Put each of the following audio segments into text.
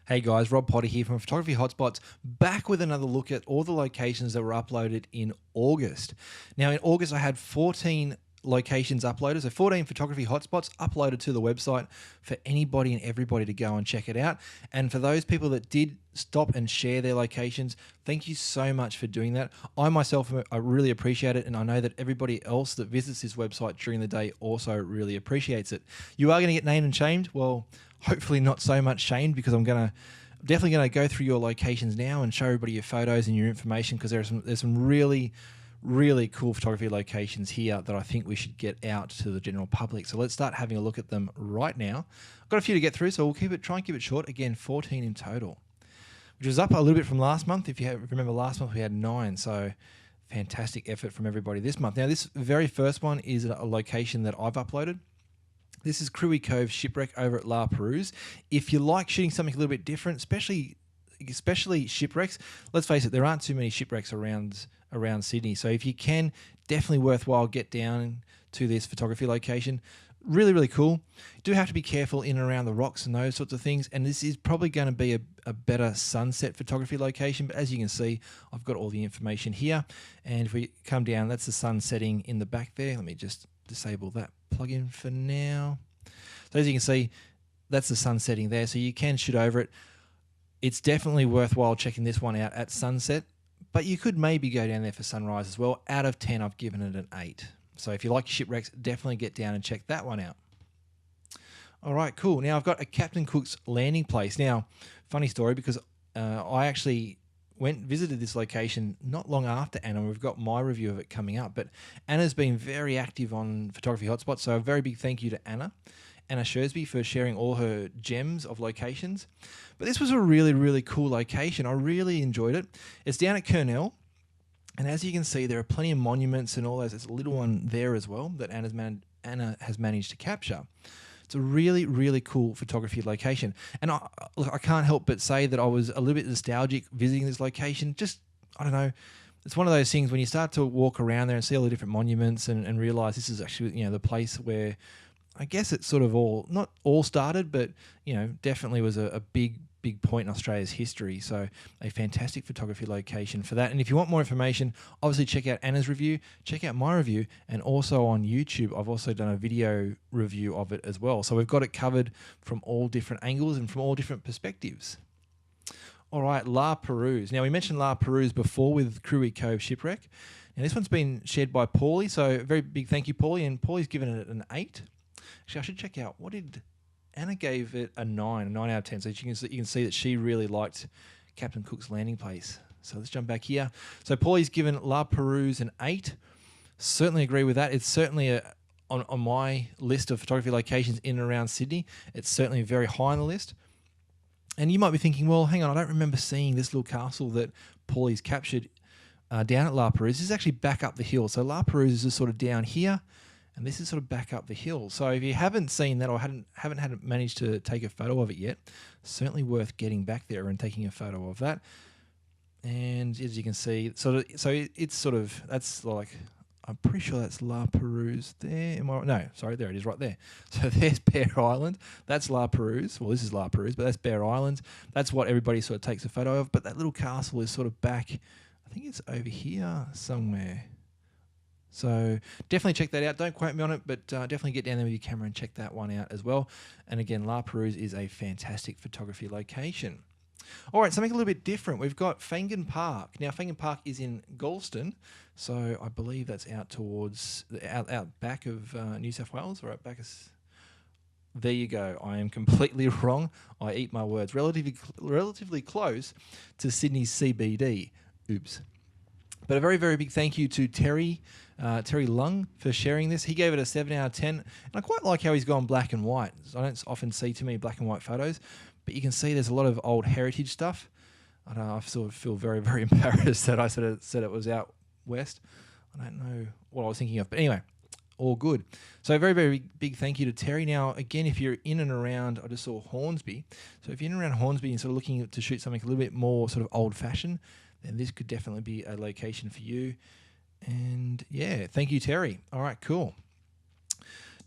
Hey guys, Rob Potter here from Photography Hotspots, back with another look at all the locations that were uploaded in August. Now in August I had 14 locations uploaded, so 14 photography hotspots uploaded to the website for anybody and everybody to go and check it out. And for those people that did stop and share their locations, thank you so much for doing that. I myself, I really appreciate it, and I know that everybody else that visits this website during the day also really appreciates it. You are going to get named and shamed. Well, hopefully not so much shamed, because I'm definitely going to go through your locations now and show everybody your photos and your information, because there's some really cool photography locations here that I think we should get out to the general public. So let's start having a look at them right now. I've got a few to get through, so we'll try and keep it short. Again, 14 in total, which was up a little bit from last month. If you remember, last month we had 9, so fantastic effort from everybody this month. Now this very first one is a location that I've uploaded. This is Crewy Cove Shipwreck over at La Perouse. If you like shooting something a little bit different, especially shipwrecks, let's face it, there aren't too many shipwrecks around Sydney. So if you can, definitely worthwhile get down to this photography location. Really cool. You do have to be careful in and around the rocks and those sorts of things. And this is probably going to be a better sunset photography location. But as you can see, I've got all the information here. And if we come down, that's the sun setting in the back there. Let me just disable that plugin for now. So as you can see, that's the sun setting there. So you can shoot over it. It's definitely worthwhile checking this one out at sunset, but you could maybe go down there for sunrise as well. Out of 10, I've given it an 8. So if you like shipwrecks, definitely get down and check that one out. All right, cool. Now I've got a Captain Cook's landing place. Now, funny story, because I actually visited this location not long after Anna. We've got my review of it coming up, but Anna's been very active on Photography Hotspots, so a very big thank you to Anna Shursby, for sharing all her gems of locations. But this was a really cool location. I really enjoyed it. It's down at Kurnell, and as you can see, there are plenty of monuments and all those. There's a little one there as well that Anna has managed to capture. It's a really cool photography location. And I can't help but say that I was a little bit nostalgic visiting this location. Just, I don't know, it's one of those things when you start to walk around there and see all the different monuments and realize this is actually, the place where I guess it's sort of not all started, but, definitely was a big point in Australia's history. So a fantastic photography location for that. And if you want more information, obviously check out Anna's review, check out my review, and also on YouTube, I've also done a video review of it as well. So we've got it covered from all different angles and from all different perspectives. All right, La Perouse. Now we mentioned La Perouse before with Crewy Cove Shipwreck. Now this one's been shared by Paulie, so a very big thank you, Paulie. And Paulie's given it an 8. Actually, I should check out, what did Anna gave it? A 9 out of 10. So you can see that she really liked Captain Cook's landing place. So let's jump back here. So Paulie's given La Perouse an 8. Certainly agree with that. It's certainly on my list of photography locations in and around Sydney. It's certainly very high on the list. And you might be thinking, well, hang on, I don't remember seeing this little castle that Paulie's captured down at La Perouse. This is actually back up the hill. So La Perouse is just sort of down here, and this is sort of back up the hill. So if you haven't seen that or haven't managed to take a photo of it yet, certainly worth getting back there and taking a photo of that. And as you can see, it's sort of, that's like, I'm pretty sure that's La Perouse there. No, sorry, there it is right there. So there's Bear Island. That's La Perouse. Well, this is La Perouse, but that's Bear Island. That's what everybody sort of takes a photo of. But that little castle is sort of back, I think it's over here somewhere. So definitely check that out. Don't quote me on it, but definitely get down there with your camera and check that one out as well. And again, La Perouse is a fantastic photography location. All right, something a little bit different. We've got Fangan Park. Now, Fangan Park is in Galston, so I believe that's out towards out back of New South Wales, or out back. There you go. I am completely wrong. I eat my words. Relatively close to Sydney's CBD. Oops. But a very big thank you to Terry Lung for sharing this. He gave it a 7 out of 10, and I quite like how he's gone black and white. I don't often see too many black and white photos, but you can see there's a lot of old heritage stuff. I don't know, I sort of feel very embarrassed that I said it was out west. I don't know what I was thinking of, but anyway, all good. So a very big thank you to Terry. Now, again, if you're in and around, I just saw Hornsby. So if you're in and around Hornsby and sort of looking to shoot something a little bit more sort of old-fashioned, then this could definitely be a location for you. And yeah, thank you, Terry. All right, cool.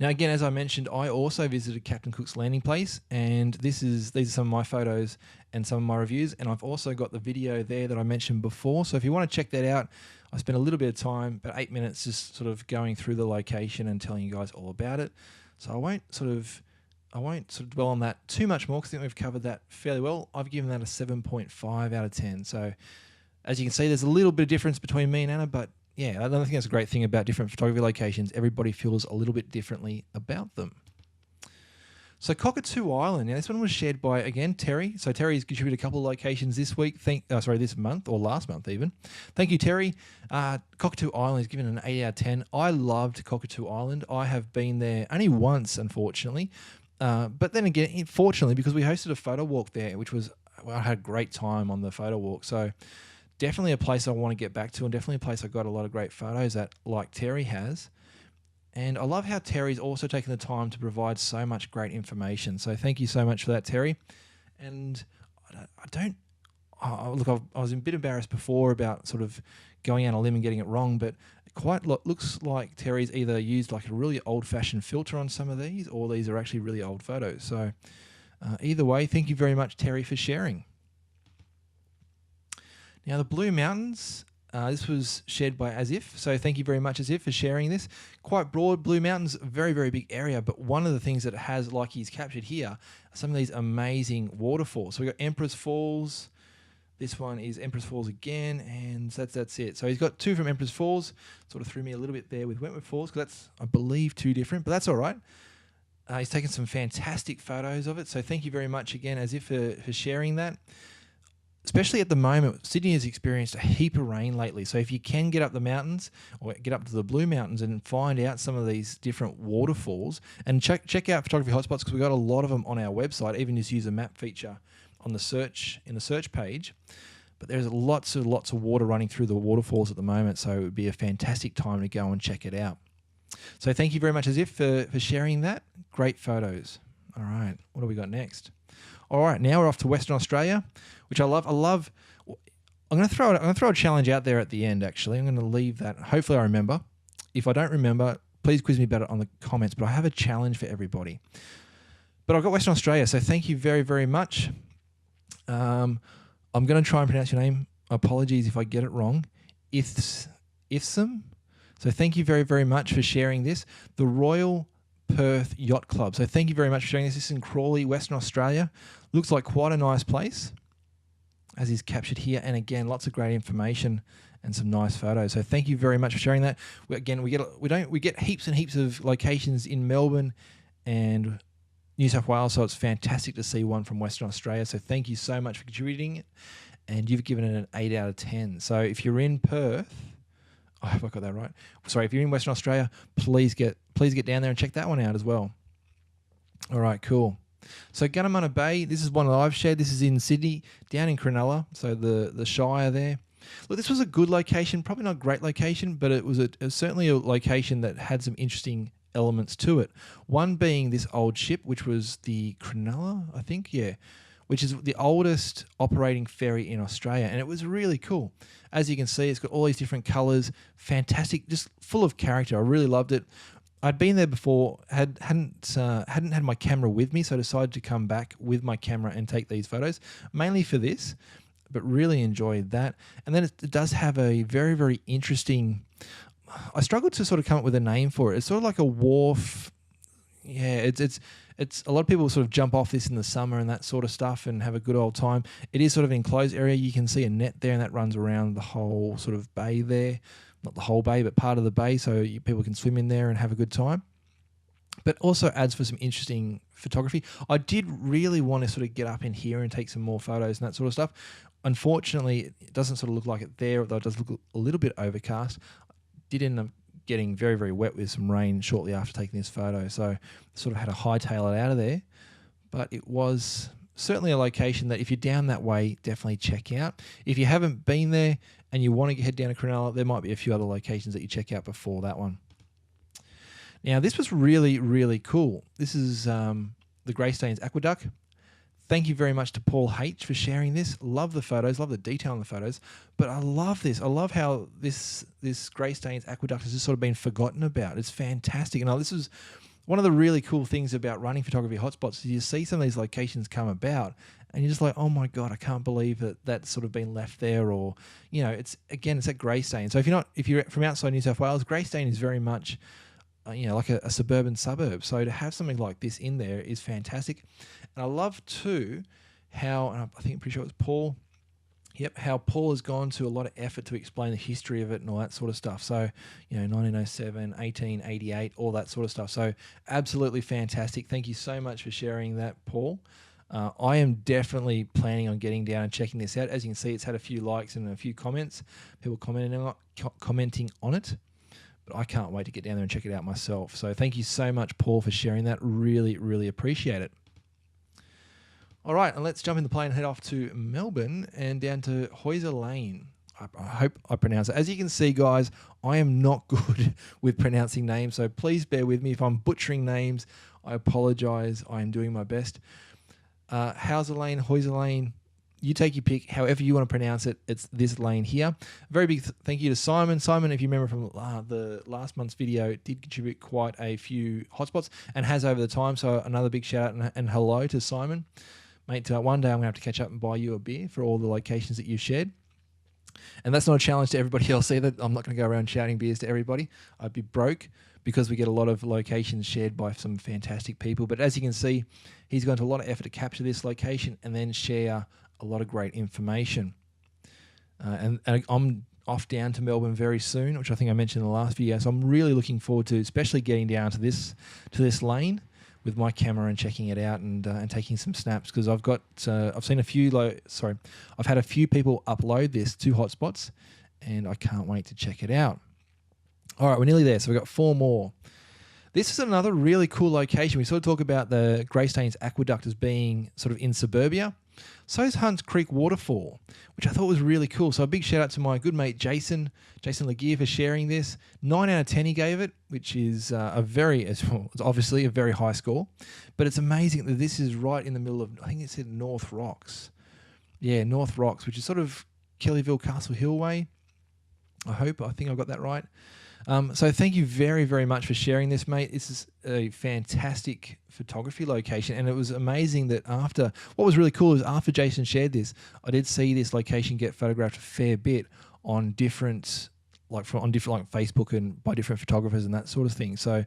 Now, again, as I mentioned, I also visited Captain Cook's landing place, and these are some of my photos and some of my reviews, and I've also got the video there that I mentioned before. So if you want to check that out, I spent a little bit of time, about 8 minutes, just sort of going through the location and telling you guys all about it. So I won't sort of dwell on that too much more, because I think we've covered that fairly well. I've given that a 7.5 out of 10. So as you can see, there's a little bit of difference between me and Anna, but yeah, I don't think that's a great thing about different photography locations. Everybody feels a little bit differently about them. So Cockatoo Island. Now this one was shared by, again, Terry. So Terry's contributed a couple of locations this week. This month, or last month even. Thank you, Terry. Cockatoo Island is given an 8 out of 10. I loved Cockatoo Island. I have been there only once, unfortunately. But then again, fortunately, because we hosted a photo walk there, which was, well, I had a great time on the photo walk. So definitely a place I want to get back to, and definitely a place I got a lot of great photos at, like Terry has. And I love how Terry's also taken the time to provide so much great information. So thank you so much for that, Terry. And I was a bit embarrassed before about sort of going out on a limb and getting it wrong, but looks like Terry's either used like a really old-fashioned filter on some of these, or these are actually really old photos. So either way, thank you very much, Terry, for sharing. Now, the Blue Mountains, this was shared by Asif. So thank you very much, Asif, for sharing this. Quite broad, Blue Mountains, very, very big area. But one of the things that it has, like he's captured here, are some of these amazing waterfalls. So we've got Emperor's Falls. This one is Emperor's Falls again, and that's it. So he's got two from Emperor's Falls. Sort of threw me a little bit there with Wentworth Falls, because that's, I believe, two different, but that's all right. He's taken some fantastic photos of it. So thank you very much again, Asif, for sharing that. Especially at the moment, Sydney has experienced a heap of rain lately. So if you can get up the mountains, or get up to the Blue Mountains and find out some of these different waterfalls, and check out photography hotspots, because we've got a lot of them on our website. Even just use a map feature on the search page. But there's lots of water running through the waterfalls at the moment, so it would be a fantastic time to go and check it out. So thank you very much, Asif, for sharing that. Great photos. All right, what do we got next? All right, now we're off to Western Australia, which I love. I'm going to throw a challenge out there at the end. Actually, I'm going to leave that. Hopefully, I remember. If I don't remember, please quiz me about it on the comments. But I have a challenge for everybody. But I've got Western Australia, so thank you very, very much. I'm going to try and pronounce your name. Apologies if I get it wrong. Ifsam. So thank you very, very much for sharing this. The Royal Perth Yacht Club. So thank you very much for sharing this. This is in Crawley, Western Australia. Looks like quite a nice place, as is captured here. And again, lots of great information and some nice photos. So thank you very much for sharing that. We get heaps and heaps of locations in Melbourne and New South Wales. So it's fantastic to see one from Western Australia. So thank you so much for contributing, and you've given it an 8 out of 10. So if you're in Perth, I hope I got that right. Sorry, if you're in Western Australia, please get down there and check that one out as well. All right, cool. So Gunnamunna Bay, this is one that I've shared. This is in Sydney, down in Cronulla, so the Shire there. Look, this was a good location, probably not a great location, but it was certainly a location that had some interesting elements to it. One being this old ship, which was the Cronulla, I think, yeah, which is the oldest operating ferry in Australia, and it was really cool. As you can see, it's got all these different colours, fantastic, just full of character. I really loved it. I'd been there before, hadn't had my camera with me, so I decided to come back with my camera and take these photos, mainly for this, but really enjoyed that. And then it does have a very, very interesting, I struggled to sort of come up with a name for it. It's sort of like a wharf. Yeah, it's a lot of people sort of jump off this in the summer and that sort of stuff and have a good old time. It is sort of an enclosed area. You can see a net there, and that runs around the whole sort of bay there. Not the whole bay, but part of the bay, so people can swim in there and have a good time. But also adds for some interesting photography. I did really want to sort of get up in here and take some more photos and that sort of stuff. Unfortunately, it doesn't sort of look like it there, although it does look a little bit overcast. Did end up getting very, very wet with some rain shortly after taking this photo, so sort of had to hightail it out of there. But it was certainly a location that if you're down that way, definitely check out. If you haven't been there and you want to head down to Cronulla, there might be a few other locations that you check out before that one. Now, this was really, really cool. This is the Greystanes Aqueduct. Thank you very much to Paul H for sharing this. Love the photos, love the detail in the photos. But I love this. I love how this Greystanes Aqueduct has just sort of been forgotten about. It's fantastic. And this is one of the really cool things about running photography hotspots is you see some of these locations come about and you're just like, oh my God, I can't believe that that's sort of been left there. Or, you know, it's at Greystone. So if you're from outside New South Wales, Greystone is very much, like a suburban suburb. So to have something like this in there is fantastic. And I love too how, and I'm pretty sure it was Paul. Yep, how Paul has gone to a lot of effort to explain the history of it and all that sort of stuff. So, 1907, 1888, all that sort of stuff. So, absolutely fantastic. Thank you so much for sharing that, Paul. I am definitely planning on getting down and checking this out. As you can see, it's had a few likes and a few comments, people commenting on it. But I can't wait to get down there and check it out myself. So, thank you so much, Paul, for sharing that. Really, really appreciate it. All right, and let's jump in the plane and head off to Melbourne and down to Hosier Lane. I hope I pronounce it. As you can see, guys, I am not good with pronouncing names, so please bear with me. If I'm butchering names, I apologise. I am doing my best. Hosier Lane, you take your pick. However you want to pronounce it, it's this lane here. Very big thank you to Simon. Simon, if you remember from the last month's video, did contribute quite a few hotspots and has over the time, so another big shout out and hello to Simon. Mate, one day I'm going to have to catch up and buy you a beer for all the locations that you've shared. And that's not a challenge to everybody else either. I'm not going to go around shouting beers to everybody. I'd be broke because we get a lot of locations shared by some fantastic people. But as you can see, he's gone to a lot of effort to capture this location and then share a lot of great information. And I'm off down to Melbourne very soon, which I think I mentioned in the last video. So I'm really looking forward to especially getting down to this lane with my camera and checking it out and taking some snaps, because I've seen I've had a few people upload this to hotspots and I can't wait to check it out. All right, we're nearly there. So we've got 4 more. This is another really cool location. We sort of talk about the Greystanes Aqueduct as being sort of in suburbia. So is Hunts Creek Waterfall, which I thought was really cool. So a big shout out to my good mate Jason Laguerre for sharing this. 9 out of 10 he gave it, which is it's obviously a very high score. But it's amazing that this is right in the middle of, I think it said North Rocks. Yeah, North Rocks, which is sort of Kellyville, Castle Hill way. I think I got that right. So thank you very, very much for sharing this, mate. This is a fantastic photography location, and it was amazing that what was really cool is after Jason shared this, I did see this location get photographed a fair bit on different Facebook and by different photographers and that sort of thing. So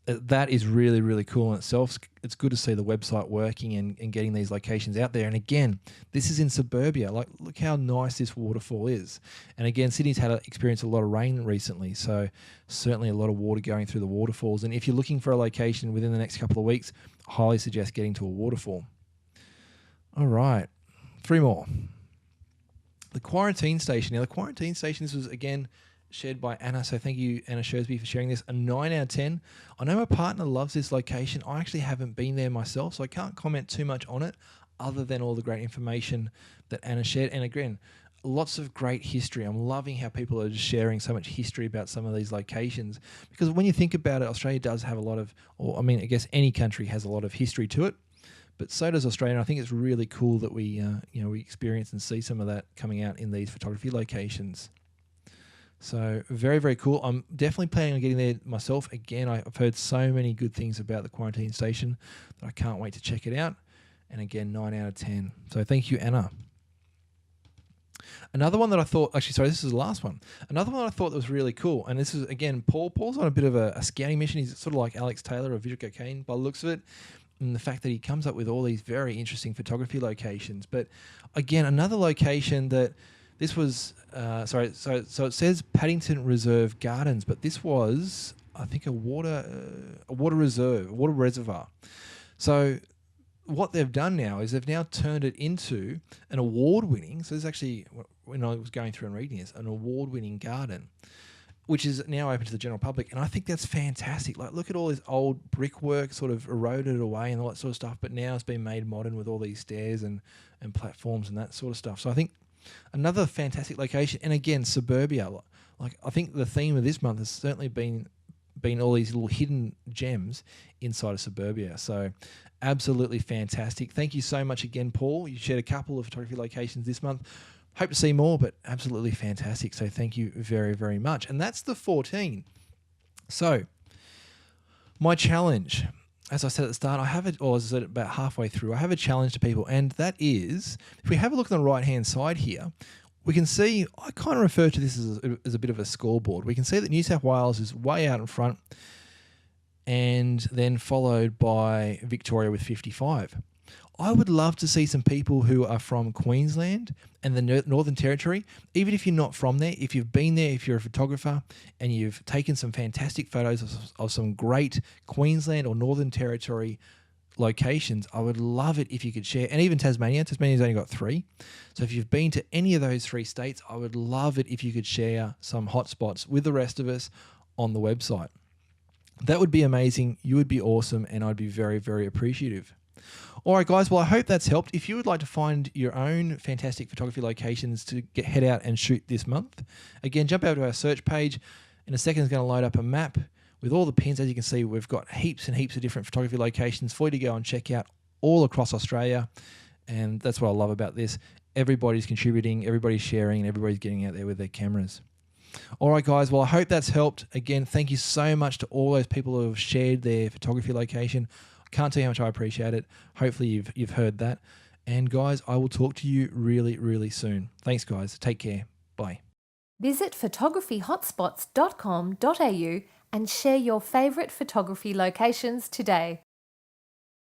that is really, really cool in itself. It's good to see the website working and getting these locations out there. And again, this is in suburbia. Like, look how nice this waterfall is. And again, Sydney's experienced a lot of rain recently, so certainly a lot of water going through the waterfalls. And if you're looking for a location within the next couple of weeks, I highly suggest getting to a waterfall. All right, 3 more. The quarantine station. Now, the quarantine station, this was, again, shared by Anna, so thank you, Anna Shursby, for sharing this. A 9 out of 10. I know my partner loves this location. I actually haven't been there myself, so I can't comment too much on it other than all the great information that Anna shared. And again, lots of great history. I'm loving how people are just sharing so much history about some of these locations, because when you think about it, Australia does have a lot of, I guess any country has a lot of history to it, but so does Australia. And I think it's really cool that we experience and see some of that coming out in these photography locations. So very, very cool. I'm definitely planning on getting there myself. Again, I've heard so many good things about the quarantine station that I can't wait to check it out. And again, 9 out of 10. So thank you, Anna. Another one that I thought, this is the last one. Another one I thought that was really cool, and this is, again, Paul. Paul's on a bit of a scouting mission. He's sort of like Alex Taylor of Visual Cocaine by the looks of it, and the fact that he comes up with all these very interesting photography locations. But again, another location that this was, so it says Paddington Reserve Gardens, but this was, I think, a water reservoir. So what they've done now is they've now turned it into an award-winning, so this is actually, when I was going through and reading this, an award-winning garden, which is now open to the general public. And I think that's fantastic. Like, look at all this old brickwork sort of eroded away and all that sort of stuff, but now it's been made modern with all these stairs and platforms and that sort of stuff. So I think another fantastic location, and again, suburbia. Like, I think the theme of this month has certainly been all these little hidden gems inside of suburbia. So absolutely fantastic. Thank you so much again, Paul. You shared a couple of photography locations this month. Hope to see more, but absolutely fantastic. So thank you very, very much. And that's the 14. So My challenge, as I said at the start, or as I said about halfway through, I have a challenge to people, and that is, if we have a look on the right-hand side here, we can see, I kind of refer to this as a bit of a scoreboard. We can see that New South Wales is way out in front, and then followed by Victoria with 55. I would love to see some people who are from Queensland and the Northern Territory, even if you're not from there, if you've been there, if you're a photographer and you've taken some fantastic photos of some great Queensland or Northern Territory locations, I would love it if you could share. And even Tasmania's only got 3. So if you've been to any of those 3 states, I would love it if you could share some hotspots with the rest of us on the website. That would be amazing. You would be awesome, and I'd be very, very appreciative. All right, guys. Well, I hope that's helped. If you would like to find your own fantastic photography locations to head out and shoot this month, again, jump over to our search page. In a second, it's going to load up a map with all the pins. As you can see, we've got heaps and heaps of different photography locations for you to go and check out all across Australia. And that's what I love about this. Everybody's contributing, everybody's sharing, and everybody's getting out there with their cameras. All right, guys. Well, I hope that's helped. Again, thank you so much to all those people who have shared their photography location. I can't tell you how much I appreciate it. Hopefully you've heard that. And guys, I will talk to you really, really soon. Thanks, guys. Take care. Bye. Visit photographyhotspots.com.au and share your favourite photography locations today.